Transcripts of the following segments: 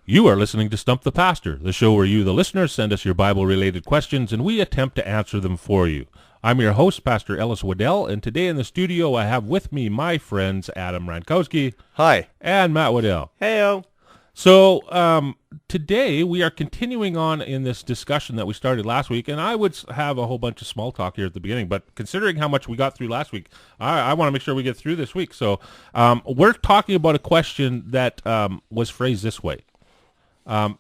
You are listening to Stump the Pastor, the show where you, the listener, send us your Bible-related questions and we attempt to answer them for you. I'm your host, Pastor Ellis Wedel, and today in the studio I have with me my friends Adam Hrankowski. Hi. And Matt Wedel. Heyo. So today we are continuing on in this discussion that we started last week, and I would have a whole bunch of small talk here at the beginning, but considering how much we got through last week, I want to make sure we get through this week. So we're talking about a question that was phrased this way. What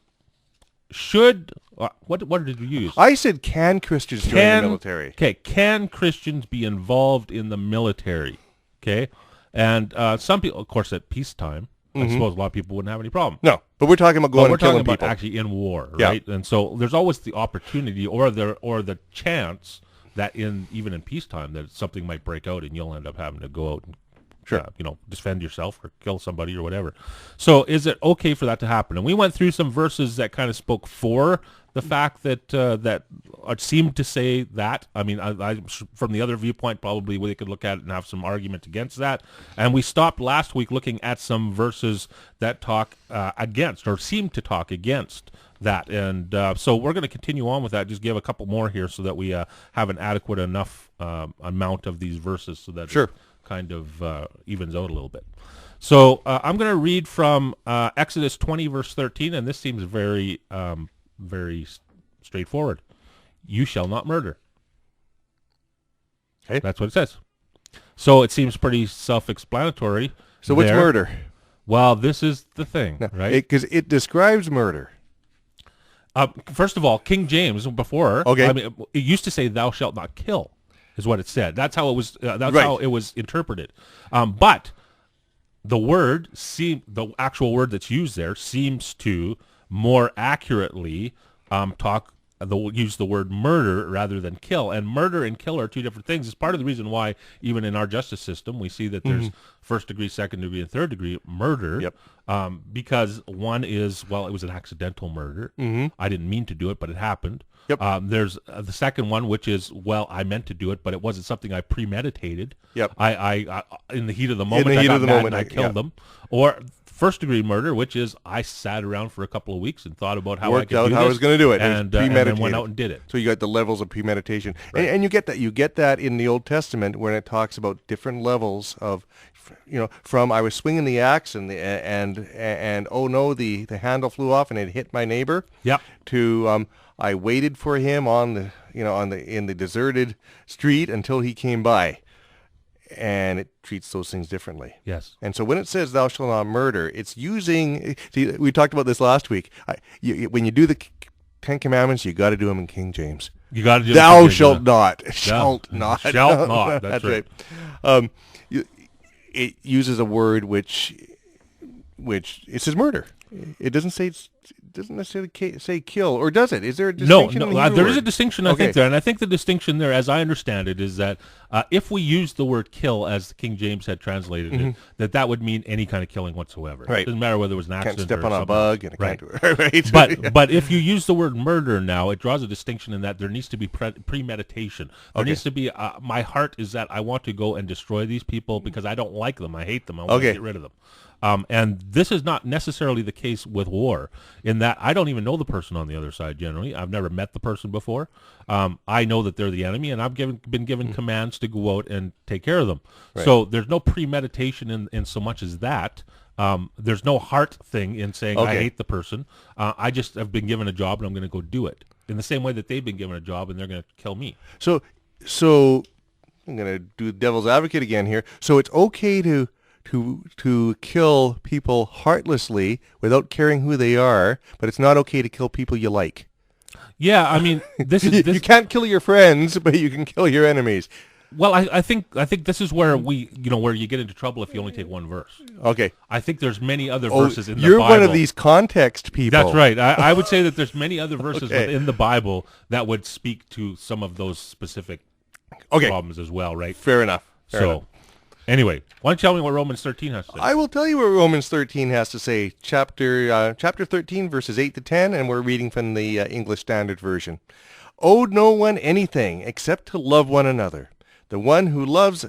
did we use? I said, can Christians join the military? Okay, can Christians be involved in the military? Okay, and some people, of course, at peacetime, I suppose a lot of people wouldn't have any problem. No, but we're talking about going and killing people. We're talking about actually in war, right? Yeah. And so there's always the opportunity or the chance that even in peacetime that something might break out and you'll end up having to go out and defend yourself or kill somebody or whatever. So is it okay for that to happen? And we went through some verses that kind of spoke for the fact that seemed to say that. I mean, I from the other viewpoint, probably we could look at it and have some argument against that. And we stopped last week looking at some verses that talk against or seem to talk against that. And so we're going to continue on with that. Just give a couple more here so that we have an adequate enough amount of these verses so that it kind of evens out a little bit. So I'm going to read from Exodus 20, verse 13, and this seems very straightforward. You shall not murder. Okay. That's what it says. So it seems pretty self-explanatory. So what's murder? Well, this is the thing, right? Because it describes murder. First of all, King James before, I mean, it used to say "Thou shalt not kill," is what it said. That's how it was. How it was interpreted. But the actual word that's used there seems to more accurately use the word murder rather than kill. And murder and kill are two different things. It's part of the reason why even in our justice system we see that there's first degree, second degree, and third degree murder. Yep. Because one is, it was an accidental murder. I didn't mean to do it, but it happened. Yep. There's the second one, which is, I meant to do it, but it wasn't something I premeditated. Yep. I in the heat of the moment, I got mad and I killed them. Or first degree murder, which is I sat around for a couple of weeks and thought about how I could do this. I was going to do it, and then went out and did it. So you got the levels of premeditation, and you get that in the Old Testament when it talks about different levels of, from I was swinging the axe and oh no, the handle flew off and it hit my neighbor. Yep. To I waited for him in the deserted street until he came by. And it treats those things differently. Yes. And so when it says thou shalt not murder, it's using, see, we talked about this last week. When you do the Ten Commandments, you got to do them in King James. You got to do thou shalt not. Shalt not. Shalt not. That's right. It uses a word which it says murder. It doesn't say doesn't necessarily say kill, or does it? Is there a distinction? No, there is a distinction, I think, there. And I think the distinction there, as I understand it, is that if we use the word kill as King James had translated it, that would mean any kind of killing whatsoever. Right. It doesn't matter whether it was an accident or something. Can't step on a bug. And right. Can't do it. But if you use the word murder now, it draws a distinction in that there needs to be premeditation. There needs to be, my heart is that I want to go and destroy these people because I don't like them. I hate them. I want to get rid of them. And this is not necessarily the case with war, in that I don't even know the person on the other side generally. I've never met the person before. I know that they're the enemy, and I've been given commands to go out and take care of them. Right. So there's no premeditation in so much as that. There's no heart thing in saying I hate the person. I just have been given a job, and I'm going to go do it. In the same way that they've been given a job, and they're going to kill me. So I'm going to do devil's advocate again here. So it's okay to kill people heartlessly without caring who they are, but it's not okay to kill people you like. Yeah, I mean, you can't kill your friends, but you can kill your enemies. Well, I think this is where where you get into trouble if you only take one verse. Okay. I think there's many other verses in the Bible. You're one of these context people. That's right. I would say that there's many other verses within the Bible that would speak to some of those specific problems as well, right? Fair enough. Anyway, why don't you tell me what Romans 13 has to say? I will tell you what Romans 13 has to say. Chapter 13, verses 8 to 10, and we're reading from the English Standard Version. Owe no one anything except to love one another. The one who loves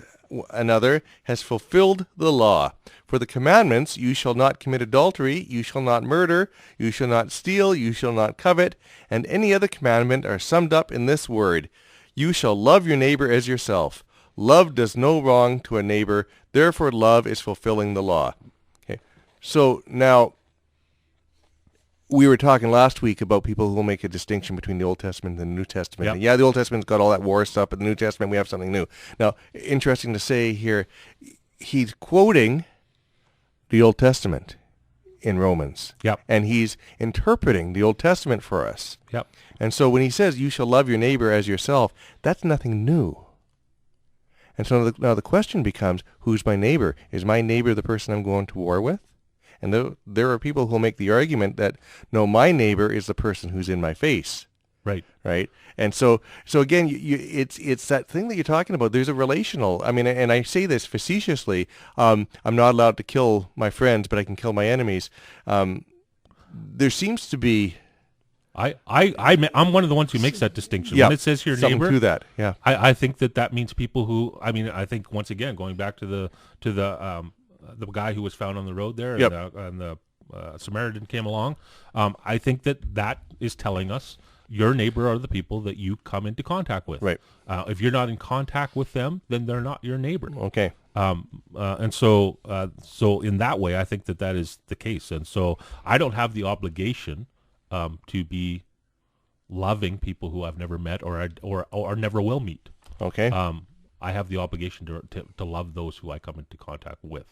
another has fulfilled the law. For the commandments, you shall not commit adultery, you shall not murder, you shall not steal, you shall not covet, and any other commandment are summed up in this word, you shall love your neighbor as yourself. Love does no wrong to a neighbor, therefore love is fulfilling the law. Okay. So now, we were talking last week about people who will make a distinction between the Old Testament and the New Testament. Yep. And yeah, the Old Testament's got all that war stuff, but the New Testament, we have something new. Now, interesting to say here, he's quoting the Old Testament in Romans. Yep. And he's interpreting the Old Testament for us. Yep. And so when he says, you shall love your neighbor as yourself, that's nothing new. And so now the question becomes, who's my neighbor? Is my neighbor the person I'm going to war with? And there are people who will make the argument that, no, my neighbor is the person who's in my face. Right. Right. And so again, it's that thing that you're talking about. There's a relational, I mean, and I say this facetiously, I'm not allowed to kill my friends, but I can kill my enemies. There seems to be... I'm one of the ones who makes that distinction. Yeah, when it says here something neighbor, to that. Yeah. I think that means people who, I mean, I think once again, going back to the guy who was found on the road there, Yep. and the Samaritan came along. I think that is telling us your neighbor are the people that you come into contact with. Right. If you're not in contact with them, then they're not your neighbor. Okay. And so in that way, I think that is the case. And so I don't have the obligation to be loving people who I've never met or never will meet. Okay. I have the obligation to love those who I come into contact with.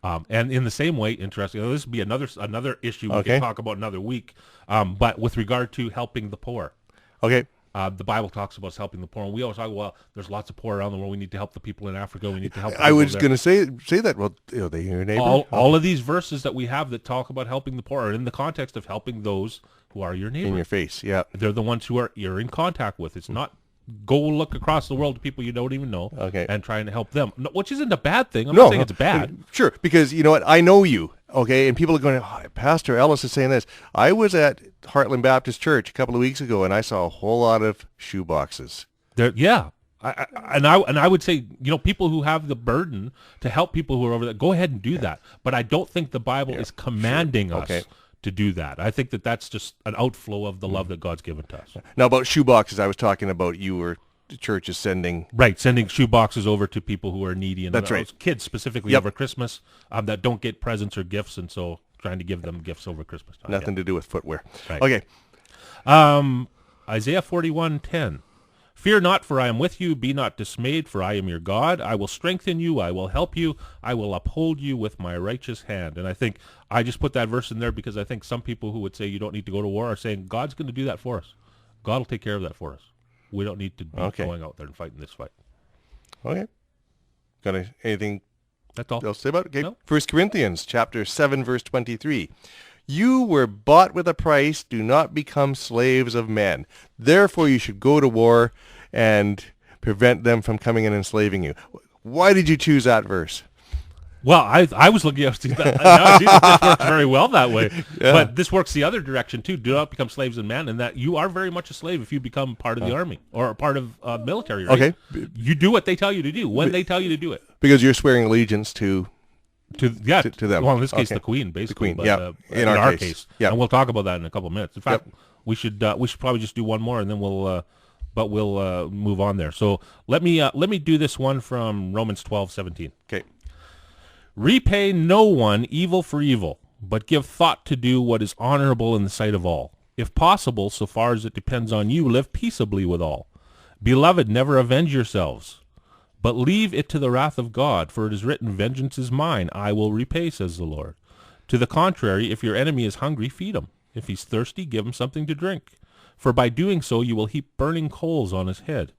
And in the same way, interesting, this would be another issue we can talk about another week, but with regard to helping the poor. Okay. The Bible talks about us helping the poor, and we always talk, well, there's lots of poor around the world. We need to help the people in Africa. We need to help the people I was there. going to say that. Well, are they your neighbor? All of these verses that we have that talk about helping the poor are in the context of helping those who are your neighbor. In your face, yeah. They're the ones you're in contact with. It's not go look across the world to people you don't even know and trying to help them, which isn't a bad thing. I'm not saying it's bad. Sure, because you know what? I know you, okay? And people are going, oh, Pastor Ellis is saying this. I was at Heartland Baptist Church a couple of weeks ago, and I saw a whole lot of shoe boxes. Yeah. I would say, people who have the burden to help people who are over there, go ahead and do that. But I don't think the Bible is commanding us to do that. I think that's just an outflow of the love that God's given to us. Now, about shoe boxes, I was talking about the church is sending shoe boxes over to people who are needy, and that's right, kids specifically over Christmas that don't get presents or gifts, and so trying to give them gifts over Christmas time. Nothing to do with footwear. Right. Okay. Isaiah 41:10. Fear not, for I am with you. Be not dismayed, for I am your God. I will strengthen you. I will help you. I will uphold you with my righteous hand. And I think I just put that verse in there because I think some people who would say you don't need to go to war are saying God's going to do that for us. God will take care of that for us. We don't need to be going out there and fighting this fight. Okay. Got anything That's all. else to say about it? Okay. No. 1 Corinthians chapter 7, verse 23. You were bought with a price. Do not become slaves of men. Therefore, you should go to war and prevent them from coming and enslaving you. Why did you choose that verse? Well, I was looking at that. This works very well that way. Yeah. But this works the other direction, too. Do not become slaves of men, and that you are very much a slave if you become part of the army or part of military. Right? Okay. You do what they tell you to do when they tell you to do it. Because you're swearing allegiance to them. Well, in this case, the Queen, basically. The Queen, but, in our case. Yeah. And we'll talk about that in a couple of minutes. In fact, we should probably just do one more, and then we'll move on there. So let me do this one from Romans 12:17. Okay. Repay no one evil for evil, but give thought to do what is honorable in the sight of all. If possible, so far as it depends on you, live peaceably with all. Beloved, never avenge yourselves, but leave it to the wrath of God, for it is written, vengeance is mine, I will repay, says the Lord. To the contrary, if your enemy is hungry, feed him. If he's thirsty, give him something to drink. For by doing so, you will heap burning coals on his head.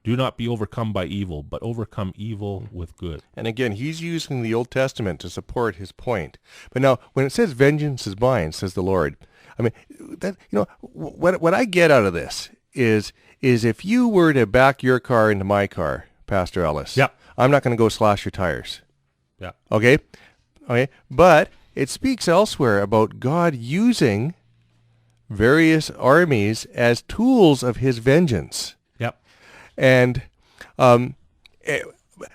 Do not be overcome by evil, but overcome evil with good. And again, he's using the Old Testament to support his point. But now, when it says vengeance is mine, says the Lord, I mean, that, what I get out of this is if you were to back your car into my car, Pastor Ellis, I'm not going to go slash your tires. Yeah. Okay? But it speaks elsewhere about God using various armies as tools of his vengeance. Yep. And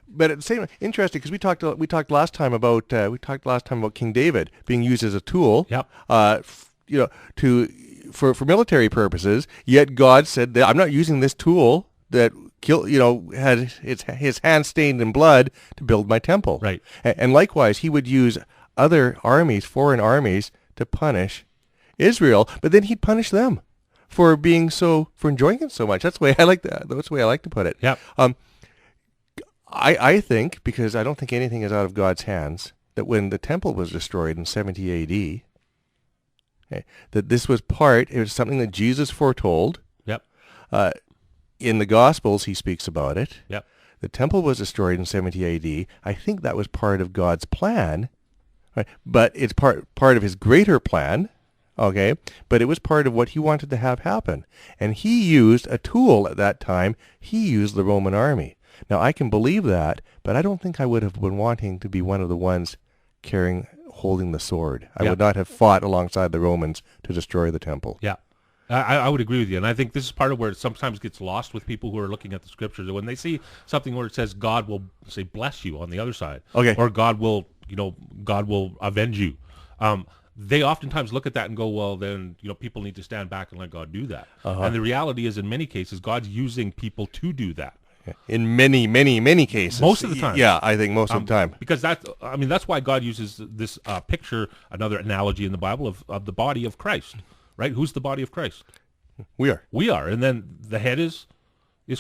But at the same, interesting because we talked last time about King David being used as a tool. Yep. For military purposes. Yet God said that I'm not using this tool that had his hand stained in blood to build my temple. Right. And likewise, he would use other armies, foreign armies, to punish Israel, but then he'd punish them for enjoying it so much. That's the way I like that. That's the way I like to put it. Yep. I think, because I don't think anything is out of God's hands, that when the temple was destroyed in 70 A.D., that this was it was something that Jesus foretold. Yep. In the Gospels, he speaks about it. Yep. The temple was destroyed in 70 A.D. I think that was part of God's plan, right? But it's part of his greater plan, okay? But it was part of what he wanted to have happen. And he used a tool at that time. He used the Roman army. Now, I can believe that, but I don't think I would have been wanting to be one of the ones holding the sword. I would not have fought alongside the Romans to destroy the temple. Yeah. I would agree with you, and I think this is part of where it sometimes gets lost with people who are looking at the scriptures. When they see something where it says God will, say, bless you on the other side, okay, or God will avenge you, they oftentimes look at that and go, well, then people need to stand back and let God do that. And the reality is, in many cases, God's using people to do that. In many, many, many cases. Most of the time. Yeah, I think most of the time. Because that's why God uses this picture, another analogy in the Bible of the body of Christ, right? Who's the body of Christ? We are. We are. And then the head is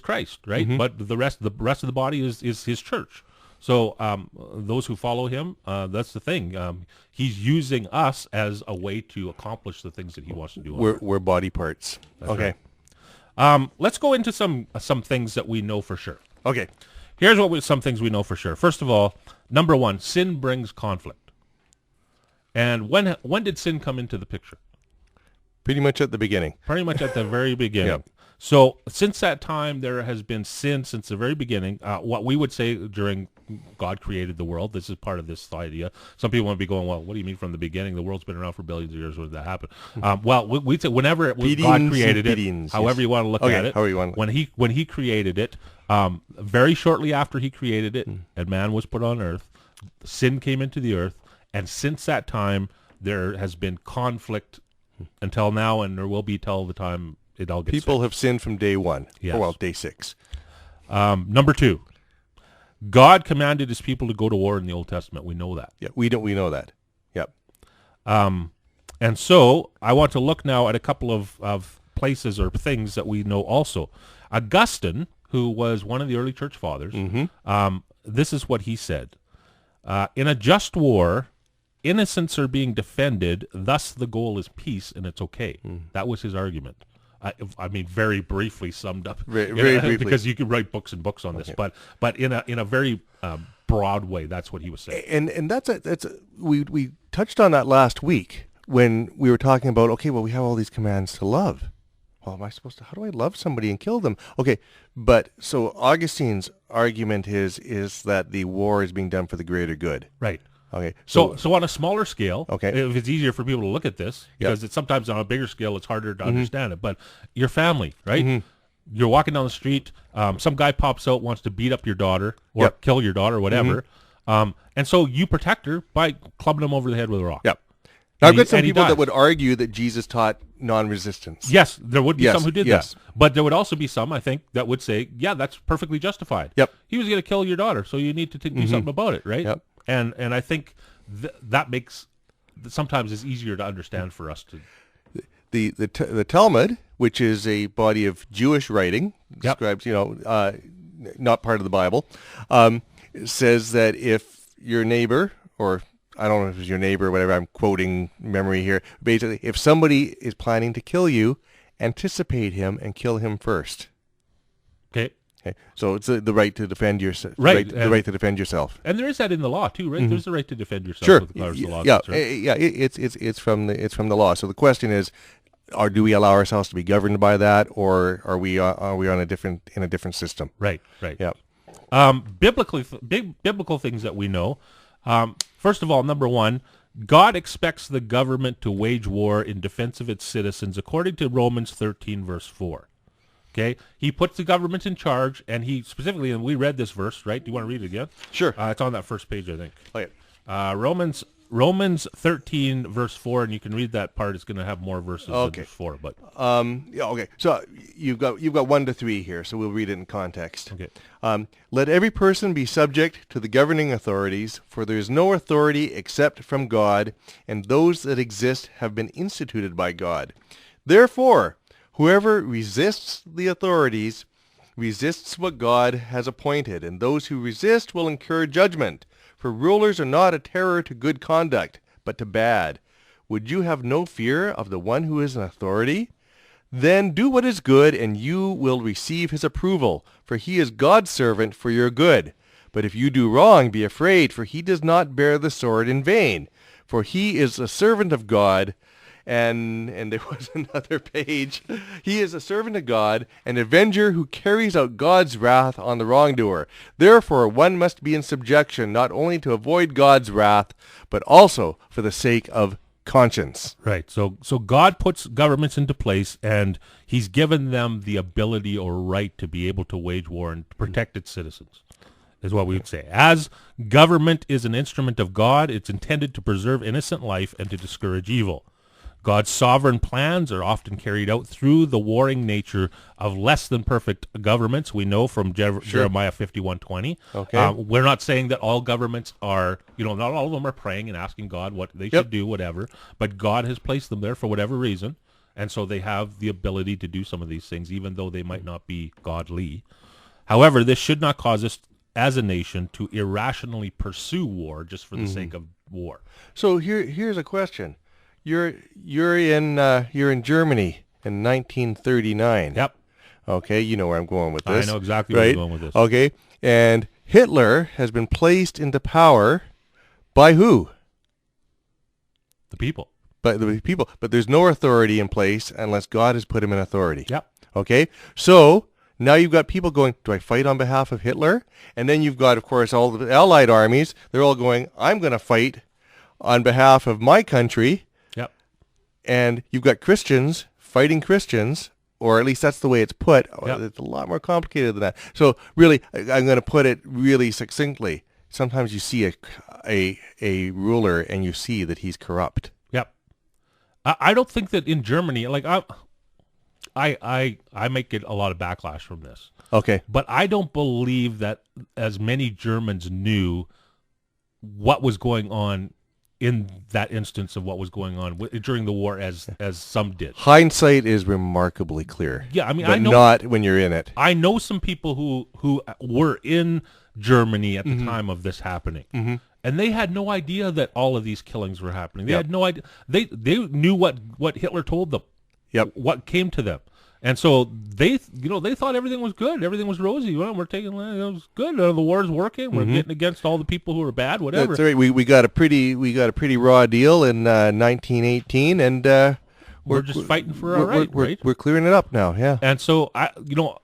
Christ, right? Mm-hmm. But the rest of the body is his church. So those who follow him, that's the thing. He's using us as a way to accomplish the things that he wants to do. We're body parts. That's okay. Right. Let's go into some things that we know for sure. Okay. Here's some things we know for sure. First of all, number one, sin brings conflict. And when did sin come into the picture? Pretty much at the beginning. Pretty much at the very beginning. Yep. So since that time, there has been sin since the very beginning. What we would say during God created the world, this is part of this idea. Some people want to be going, well, what do you mean from the beginning? The world's been around for billions of years. When did that happen? Well, we'd say whenever God created it, however you want to look at it, when he created it, very shortly after he created it, and man was put on earth, sin came into the earth, and since that time, there has been conflict until now, and there will be till the time it all gets People have sinned from day one. Yes. Well, day 6. Number 2, God commanded his people to go to war in the Old Testament. We know that. Yeah, we know that. Yep. And so I want to look now at a couple of places or things that we know also. Augustine, who was one of the early church fathers, this is what he said. In a just war, innocents are being defended, thus the goal is peace, and it's okay. That was his argument. I mean, very briefly summed up, very briefly, because you could write books and books on this. But in a very broad way, that's what he was saying. And we touched on that last week when we were talking about, okay, well, we have all these commands to love. Well, how do I love somebody and kill them? Okay, but so Augustine's argument is that the war is being done for the greater good. Right. Okay. So on a smaller scale, okay, if it's easier for people to look at this, because it's sometimes on a bigger scale, it's harder to understand it. But your family, right? You're walking down the street, some guy pops out, wants to beat up your daughter or kill your daughter or whatever. And so you protect her by clubbing him over the head with a rock. Yep. Now, I've got some people that would argue that Jesus taught non-resistance. Yes, there would be some who did that. But there would also be some, I think, that would say, yeah, that's perfectly justified. Yep. He was going to kill your daughter, so you need to do something about it, right? Yep. And I think that makes sometimes it's easier to understand for us to. The Talmud, which is a body of Jewish writing, describes not part of the Bible, says that if your neighbor, or I don't know if it's your neighbor or whatever, I'm quoting memory here, basically, if somebody is planning to kill you, anticipate him and kill him first. Okay. So it's the right to defend yourself. Right. The right to defend yourself. And there is that in the law too, right? There's the right to defend yourself. Sure. With regards to the law. Yeah. It's from the law. So the question is, do we allow ourselves to be governed by that, or are we in a different system? Right. Yeah. Biblical things that we know. First of all, number 1, God expects the government to wage war in defense of its citizens, according to Romans 13, verse 4. Okay, he puts the government in charge, and he specifically, and we read this verse, right? Do you want to read it again? Sure. It's on that first page, I think. Oh, yeah. Romans 13 verse 4, and you can read that part. It's going to have more verses than verse 4, but yeah, okay. So you've got 1 to 3 here, so we'll read it in context. okay. Let every person be subject to the governing authorities, for there is no authority except from God, and those that exist have been instituted by God. Therefore, whoever resists the authorities resists what God has appointed, and those who resist will incur judgment. For rulers are not a terror to good conduct, but to bad. Would you have no fear of the one who is in authority? Then do what is good, and you will receive his approval, for he is God's servant for your good. But if you do wrong, be afraid, for he does not bear the sword in vain. For he is a servant of God, and there was another page. He is a servant of God, an avenger who carries out God's wrath on the wrongdoer. Therefore, one must be in subjection, not only to avoid God's wrath, but also for the sake of conscience. Right. So God puts governments into place, and he's given them the ability or right to be able to wage war and protect its citizens, is what we would say. As government is an instrument of God, it's intended to preserve innocent life and to discourage evil. God's sovereign plans are often carried out through the warring nature of less than perfect governments. We know from Jeremiah 51:20. Okay. We're not saying that all governments are, not all of them are praying and asking God what they should do, whatever. But God has placed them there for whatever reason, and so they have the ability to do some of these things, even though they might not be godly. However, this should not cause us as a nation to irrationally pursue war just for the sake of war. So here's a question. You're in Germany in 1939. Yep. Okay, you know where I'm going with this. I know exactly where you're going with this. Okay, and Hitler has been placed into power by who? The people. By the people. But there's no authority in place unless God has put him in authority. Yep. Okay, so now you've got people going, do I fight on behalf of Hitler? And then you've got, of course, all the Allied armies. They're all going, I'm going to fight on behalf of my country. And you've got Christians fighting Christians, or at least that's the way it's put. Yep. It's a lot more complicated than that. So really, I'm going to put it really succinctly. Sometimes you see a ruler and you see that he's corrupt. Yep. I don't think that in Germany, like I might get a lot of backlash from this. Okay. But I don't believe that as many Germans knew what was going on in that instance of what was going on during the war as some did. Hindsight is remarkably clear. Yeah, I mean, but I know, not when you're in it. I know some people who were in Germany at the time of this happening, and they had no idea that all of these killings were happening. They had no idea. They knew what Hitler told them. Yep. What came to them. And so they thought everything was good, everything was rosy. Well, we're taking, it was good. The war's working. We're getting against all the people who are bad, whatever. That's right. We got a pretty raw deal in 1918, and we're just fighting for our right. We're clearing it up now. Yeah. And so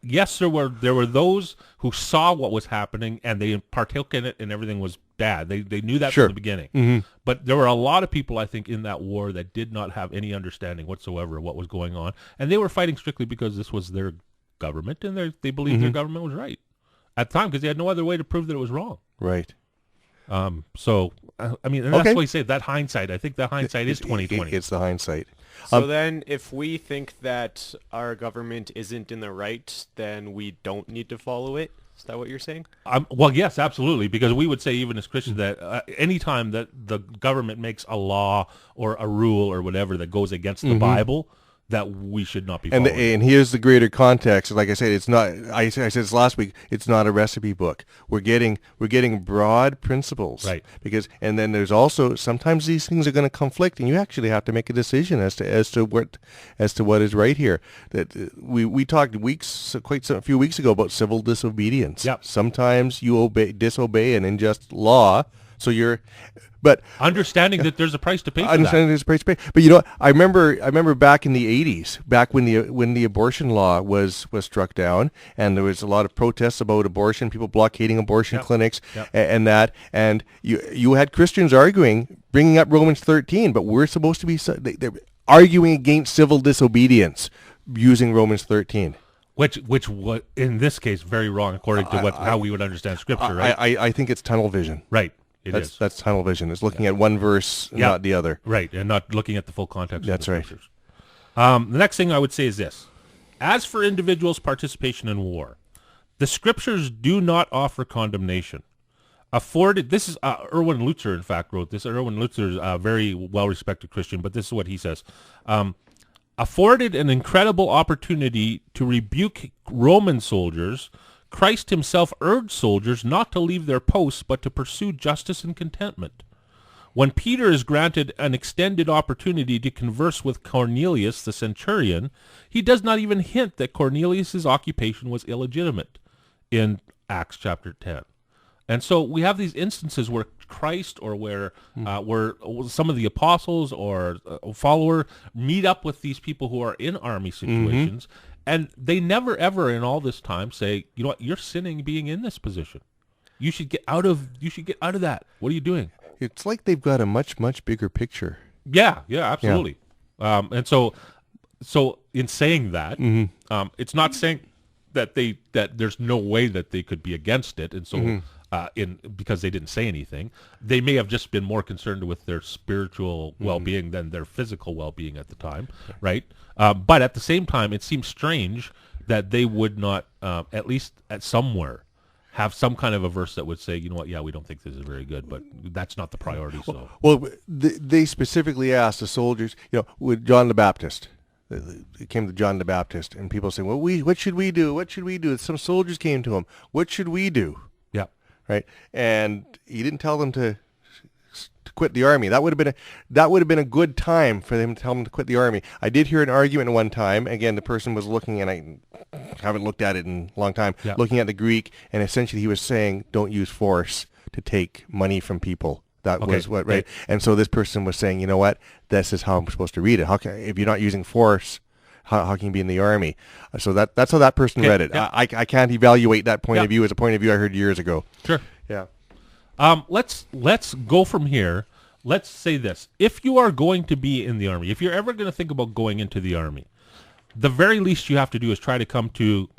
yes, there were those who saw what was happening and they partook in it, and everything was bad. They knew that from the beginning. But there were a lot of people, I think, in that war that did not have any understanding whatsoever of what was going on, and they were fighting strictly because this was their government, and they believed their government was right at the time because they had no other way to prove that it was wrong. Right. So I mean, and that's why you say that hindsight. I think that hindsight is 2020. It's the hindsight. So then, if we think that our government isn't in the right, then we don't need to follow it. Is that what you're saying? Well, yes, absolutely, because we would say even as Christians that any time that the government makes a law or a rule or whatever that goes against the Bible, that we should not be following. And here's the greater context. Like I said, it's not. I said this last week. It's not a recipe book. We're getting broad principles, right? And then there's also sometimes these things are going to conflict, and you actually have to make a decision as to what is right here. That we talked a few weeks ago about civil disobedience. Yep. Sometimes you disobey an unjust law. So but understanding that there's a price to pay for understanding that. There's a price to pay. But you know, I remember back in the 80s, back when the abortion law was struck down, and there was a lot of protests about abortion, people blockading abortion clinics, and that, and you had Christians bringing up Romans 13, but we're supposed to be they're arguing against civil disobedience using Romans 13. Which in this case, very wrong according to how we would understand Scripture, right? I think it's tunnel vision. Right. That's tunnel vision. It's looking at one verse, not the other. Right, and not looking at the full context That's of the right. Scriptures. The next thing I would say is this. As for individuals' participation in war, the Scriptures do not offer condemnation. This is Erwin Lutzer, in fact, wrote this. Erwin Lutzer is a very well-respected Christian, but this is what he says. Afforded an incredible opportunity to rebuke Roman soldiers, Christ himself urged soldiers not to leave their posts, but to pursue justice and contentment. When Peter is granted an extended opportunity to converse with Cornelius, the centurion, he does not even hint that Cornelius' occupation was illegitimate in Acts chapter 10. And so we have these instances where Christ or where some of the apostles or a follower meet up with these people who are in army situations, and they never ever in all this time say, you know what, you're sinning being in this position. You should get out of that. What are you doing? It's like they've got a much, much bigger picture. Yeah, absolutely. Yeah. And so in saying that, it's not saying that there's no way that they could be against it, and so because they didn't say anything, they may have just been more concerned with their spiritual well-being than their physical well-being at the time, right? But at the same time, it seems strange that they would not, at least at somewhere, have some kind of a verse that would say, you know what, yeah, we don't think this is very good, but that's not the priority. So, well, they specifically asked the soldiers, with John the Baptist. It came to John the Baptist, and people say, well, what should we do? What should we do? Some soldiers came to him. What should we do? Yeah. Right. And he didn't tell them to quit the army. That would have been a good time for them to tell them to quit the army. I did hear an argument one time. Again, the person was looking, and I haven't looked at it in a long time, looking at the Greek, and essentially he was saying, don't use force to take money from people. That was what, right? And so this person was saying, you know what? This is how I'm supposed to read it. If you're not using force, how can you be in the army? So that's how that person read it. Yeah. I can't evaluate that point of view as a point of view I heard years ago. Sure. Yeah. Let's go from here. Let's say this. If you are going to be in the army, if you're ever going to think about going into the army, the very least you have to do is try to come to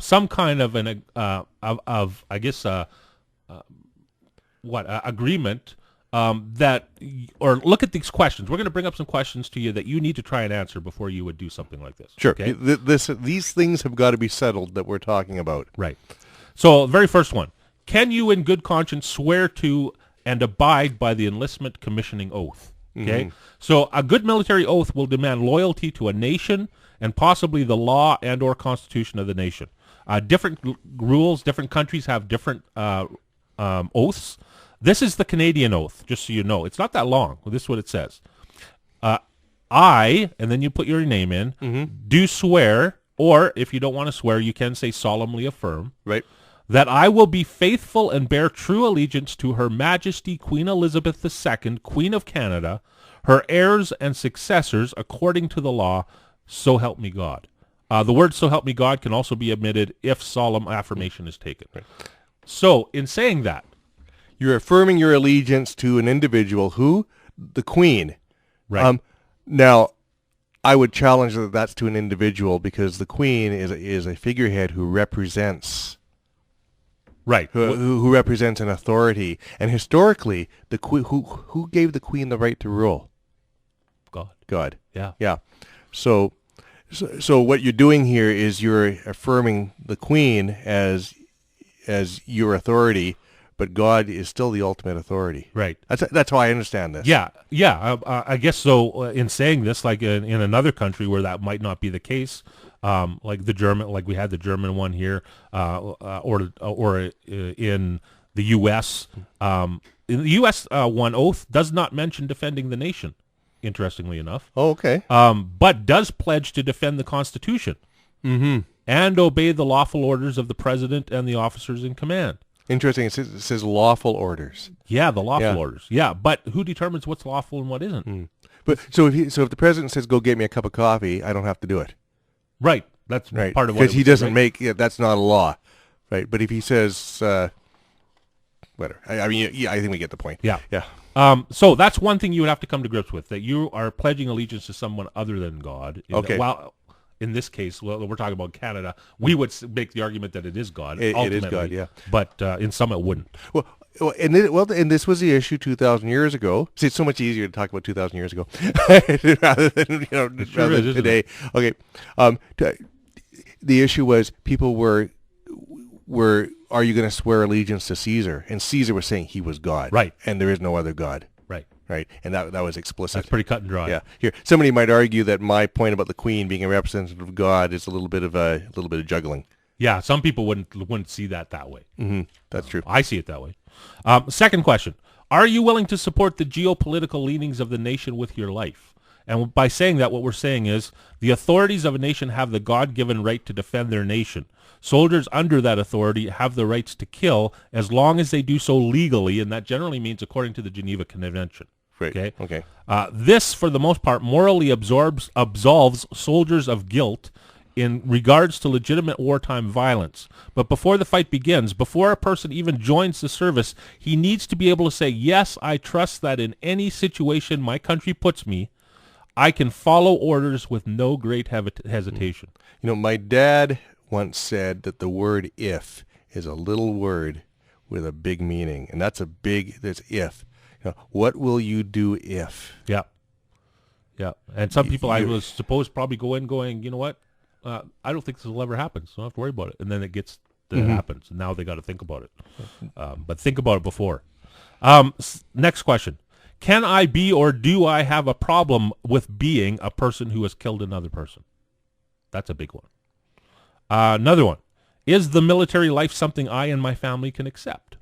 some kind of an agreement or look at these questions. We're going to bring up some questions to you that you need to try and answer before you would do something like this. Sure. Okay? These things have got to be settled that we're talking about. Right. So the very first one. Can you in good conscience swear to and abide by the enlistment commissioning oath? Okay. So a good military oath will demand loyalty to a nation and possibly the law and or constitution of the nation. Different rules, different countries have different oaths. This is the Canadian oath, just so you know. It's not that long. This is what it says. I, and then you put your name in, do swear, or if you don't want to swear, you can say solemnly affirm. Right. That I will be faithful and bear true allegiance to Her Majesty Queen Elizabeth II, Queen of Canada, her heirs and successors according to the law, so help me God. The word so help me God can also be omitted if solemn affirmation is taken. Right. So in saying that, you're affirming your allegiance to an individual who? The Queen. Right. Now, I would challenge that that's to an individual because the Queen is a figurehead who represents... Right. Who represents an authority. And historically, who gave the Queen the right to rule? God. Yeah. Yeah. So what you're doing here is you're affirming the Queen as your authority, but God is still the ultimate authority. Right. That's how I understand this. Yeah. Yeah. I guess so. In saying this, like in another country where that might not be the case, like the German, like we had the German one here, or in the U.S. In the U.S., one oath does not mention defending the nation. Interestingly enough. Oh, okay. But does pledge to defend the Constitution and obey the lawful orders of the president and the officers in command. Interesting. It says lawful orders. Yeah, the lawful orders. Yeah, but who determines what's lawful and what isn't? But so if the president says go get me a cup of coffee, I don't have to do it. Right. That's part of what because he doesn't make that's not a law, right? But if he says whatever, I mean, I think we get the point. Yeah. Yeah. So that's one thing you would have to come to grips with, that you are pledging allegiance to someone other than God. Okay. in this case, well, we're talking about Canada, we would make the argument that it is God. It is God, yeah. But in some it wouldn't. And this was the issue 2,000 years ago. See, it's so much easier to talk about 2,000 years ago rather than rather than today. Okay, the issue was people were are you going to swear allegiance to Caesar? And Caesar was saying he was God, right? And there is no other God, right? And that was explicit. That's pretty cut and dry. Yeah. Here, somebody might argue that my point about the Queen being a representative of God is a little bit of juggling. Yeah, some people wouldn't see that way. Mm-hmm. That's true. I see it that way. Second question: are you willing to support the geopolitical leanings of the nation with your life? And by saying that, what we're saying is the authorities of a nation have the God-given right to defend their nation. Soldiers under that authority have the rights to kill as long as they do so legally, and that generally means according to the Geneva Convention. Right. Okay. This, for the most part, morally absolves soldiers of guilt in regards to legitimate wartime violence. But before the fight begins, before a person even joins the service, he needs to be able to say, yes, I trust that in any situation my country puts me, I can follow orders with no great hesitation. My dad once said that the word if is a little word with a big meaning, and that's if. What will you do if? Yeah. And some people, I was supposed, probably go in going, you know what? I don't think this will ever happen, so I don't have to worry about it. And then it happens, and now they got to think about it. But think about it before. Next question. Can I be or do I have a problem with being a person who has killed another person? That's a big one. Another one. Is the military life something I and my family can accept?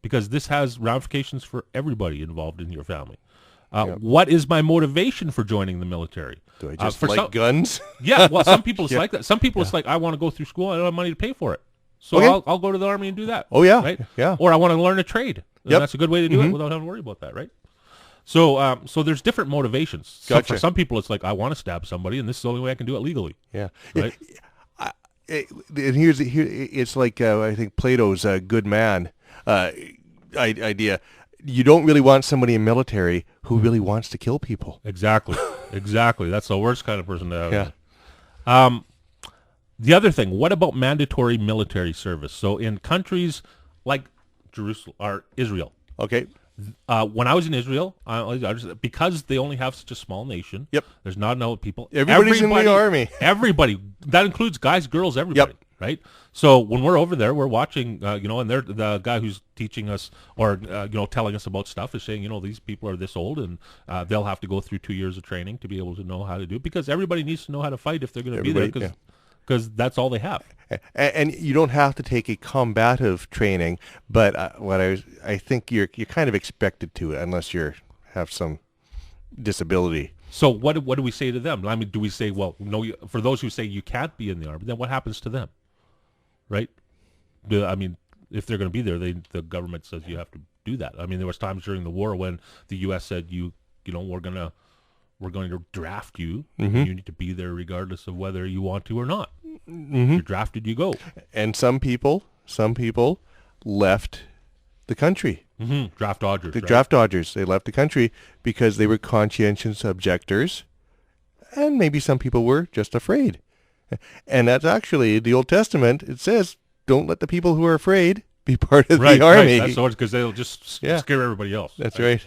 Because this has ramifications for everybody involved in your family. What is my motivation for joining the military? Do I just like guns? Yeah, well, some people it's like that. Some people it's like, I want to go through school. I don't have money to pay for it. So I'll go to the Army and do that. Oh, yeah. Right? Yeah. Or I want to learn a trade. And that's a good way to do it without having to worry about that, right? So so there's different motivations. Gotcha. So for some people, it's like, I want to stab somebody, and this is the only way I can do it legally. Yeah. Right? And here it's like, I think Plato's good man idea. You don't really want somebody in military who really wants to kill people. Exactly. That's the worst kind of person to have. Yeah. The other thing, what about mandatory military service? So in countries like Jerusalem or Israel. Okay. When I was in Israel, because they only have such a small nation. Yep. There's not enough people. Everybody's in the Army. Everybody. That includes guys, girls, everybody. Yep. Right? So when we're over there, we're watching, and they're the guy who's teaching us or, telling us about stuff is saying, these people are this old and they'll have to go through 2 years of training to be able to know how to do it, because everybody needs to know how to fight if they're going to be there, because that's all they have. And you don't have to take a combative training, but I think you're kind of expected to, unless you have some disability. So what do we say to them? I mean, do we say, well, no, for those who say you can't be in the Army, then what happens to them? Right? I mean, if they're going to be there, the government says you have to do that. I mean, there was times during the war when the U.S. said, we're going to draft you. Mm-hmm. You need to be there regardless of whether you want to or not. Mm-hmm. If you're drafted, you go. And some people left the country. Mm-hmm. Draft dodgers. Draft dodgers. They left the country because they were conscientious objectors, and maybe some people were just afraid. And that's actually the Old Testament. It says, "Don't let the people who are afraid be part of the army." Right. That's because they'll just scare everybody else. That's right.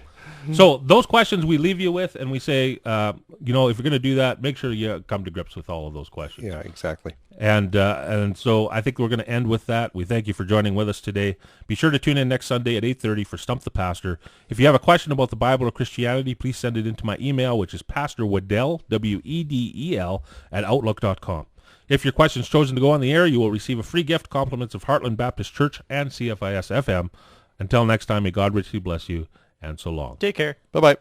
So those questions we leave you with, and we say, if you're going to do that, make sure you come to grips with all of those questions. Yeah, exactly. And so I think we're going to end with that. We thank you for joining with us today. Be sure to tune in next Sunday at 8:30 for Stump the Pastor. If you have a question about the Bible or Christianity, please send it into my email, which is pastorwedel, Wedel, @outlook.com. If your question is chosen to go on the air, you will receive a free gift, compliments of Heartland Baptist Church and CFIS FM. Until next time, may God richly bless you, and so long. Take care. Bye-bye.